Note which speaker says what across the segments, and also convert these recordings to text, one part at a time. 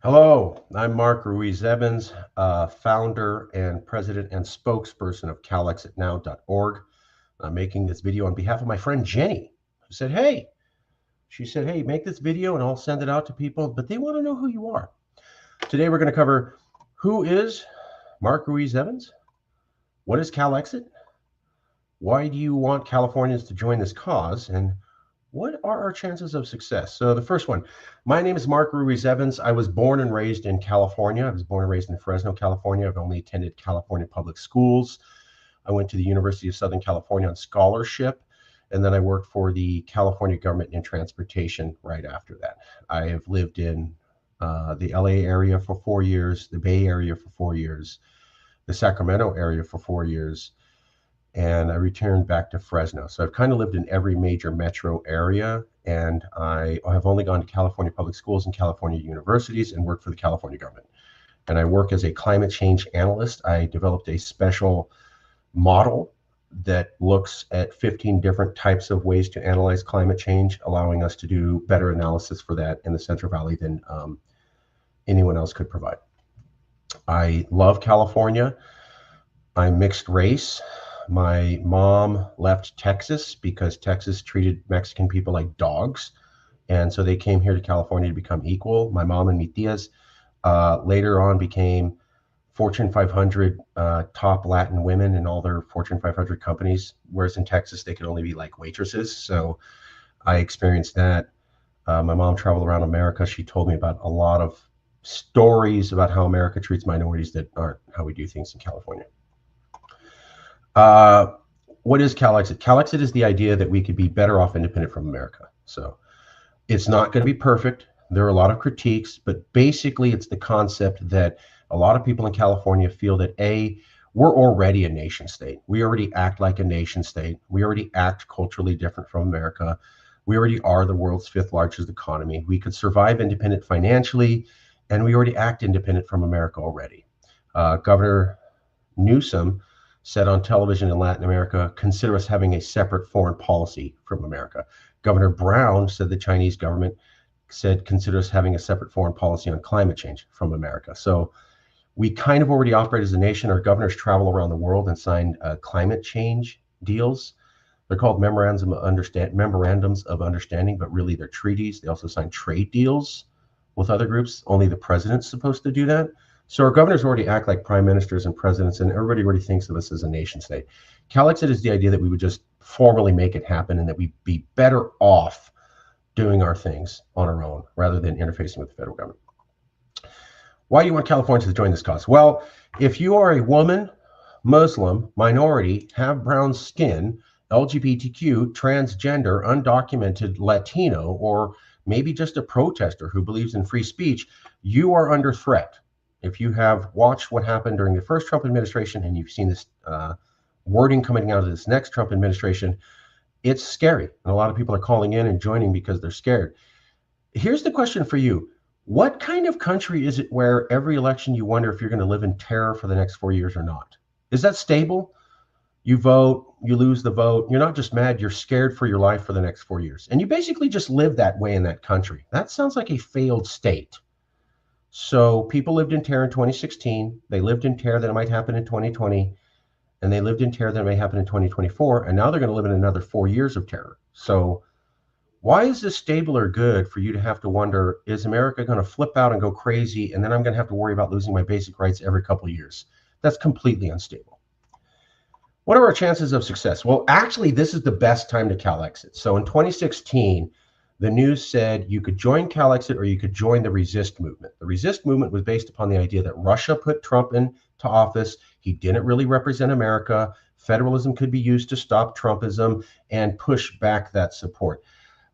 Speaker 1: Hello, I'm Marc Ruiz Evans, founder and president and spokesperson of calexitnow.org. I'm making this video on behalf of my friend Jenny, who said, she said, hey, make this video and I'll send it out to people, but they want to know who you are. Today we're going to cover who is Marc Ruiz Evans? What is Calexit? Why do you want Californians to join this cause? And what are our chances of success? So the first one, my name is Marc Ruiz Evans. I was born and raised in California. I was born and raised in Fresno, California. I've only attended California public schools. I went to the University of Southern California on scholarship, and then I worked for the California government in transportation right after that. I have lived in the LA area for 4 years, the Bay Area for 4 years, the Sacramento area for 4 years, and I returned back to Fresno. So I've kind of lived in every major metro area, and I have only gone to California public schools and California universities and worked for the California government. And I work as a climate change analyst. I developed a special model that looks at 15 different types of ways to analyze climate change, allowing us to do better analysis for that in the Central Valley than anyone else could provide. I love California. I'm mixed race. My mom left Texas because Texas treated Mexican people like dogs. And so they came here to California to become equal. My mom and mi tias later on became Fortune 500 top Latin women in all their Fortune 500 companies, whereas in Texas, they could only be like waitresses. So I experienced that. My mom traveled around America. She told me about a lot of stories about how America treats minorities that aren't how we do things in California. What is Calexit? Calexit is the idea that we could be better off independent from America. So it's not going to be perfect. There are a lot of critiques, but basically it's the concept that a lot of people in California feel that we're already a nation state. We already act like a nation state. We already act culturally different from America. We already are the world's fifth largest economy. We could survive independent financially, and we already act independent from America already. Governor Newsom said on television in Latin America, consider us having a separate foreign policy from America. Governor Brown said the Chinese government said, consider us having a separate foreign policy on climate change from America. So we kind of already operate as a nation. Our governors travel around the world and sign climate change deals. They're called memorandums of understanding, but really they're treaties. They also sign trade deals with other groups. Only the president's supposed to do that. So our governors already act like prime ministers and presidents, and everybody already thinks of us as a nation state. Calexit is the idea that we would just formally make it happen and that we'd be better off doing our things on our own rather than interfacing with the federal government. Why do you want Californians to join this cause? Well, if you are a woman, Muslim, minority, have brown skin, LGBTQ, transgender, undocumented, Latino, or maybe just a protester who believes in free speech, you are under threat. If you have watched what happened during the first Trump administration and you've seen this wording coming out of this next Trump administration, it's scary. And a lot of people are calling in and joining because they're scared. Here's the question for you. What kind of country is it where every election you wonder if you're going to live in terror for the next 4 years or not? Is that stable? You vote, you lose the vote. You're not just mad, you're scared for your life for the next 4 years. And you basically just live that way in that country. That sounds like a failed state. So people lived in terror in 2016. They lived in terror that it might happen in 2020. And they lived in terror that it may happen in 2024. And now they're going to live in another 4 years of terror. So why is this stable or good for you to have to wonder, is America going to flip out and go crazy? And then I'm going to have to worry about losing my basic rights every couple of years. That's completely unstable. What are our chances of success? Well, actually, this is the best time to Calexit. So in 2016, the news said you could join Calexit or you could join the Resist movement. The Resist movement was based upon the idea that Russia put Trump into office. He didn't really represent America. Federalism could be used to stop Trumpism and push back that support.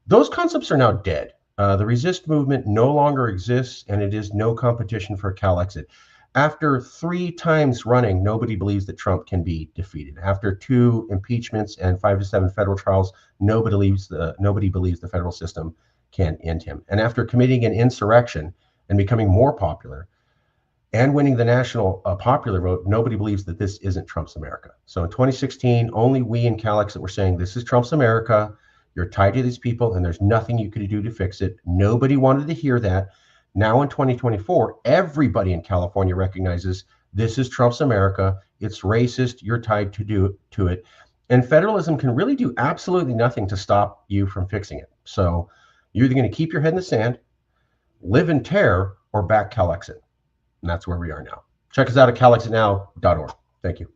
Speaker 1: Those concepts are now dead. The Resist movement no longer exists, and it is no competition for Calexit. After 3 times running, nobody believes that Trump can be defeated. After 2 impeachments and 5 to 7 federal trials, nobody believes the federal system can end him. And after committing an insurrection and becoming more popular and winning the national popular vote, nobody believes that this isn't Trump's America. So in 2016, only we in Calexit were saying, this is Trump's America. You're tied to these people, and there's nothing you could do to fix it. Nobody wanted to hear that. Now in 2024, everybody in California recognizes this is Trump's America. It's racist. You're tied to it. And federalism can really do absolutely nothing to stop you from fixing it. So you're either going to keep your head in the sand, live in terror, or back Calexit. And that's where we are now. Check us out at calexitnow.org. Thank you.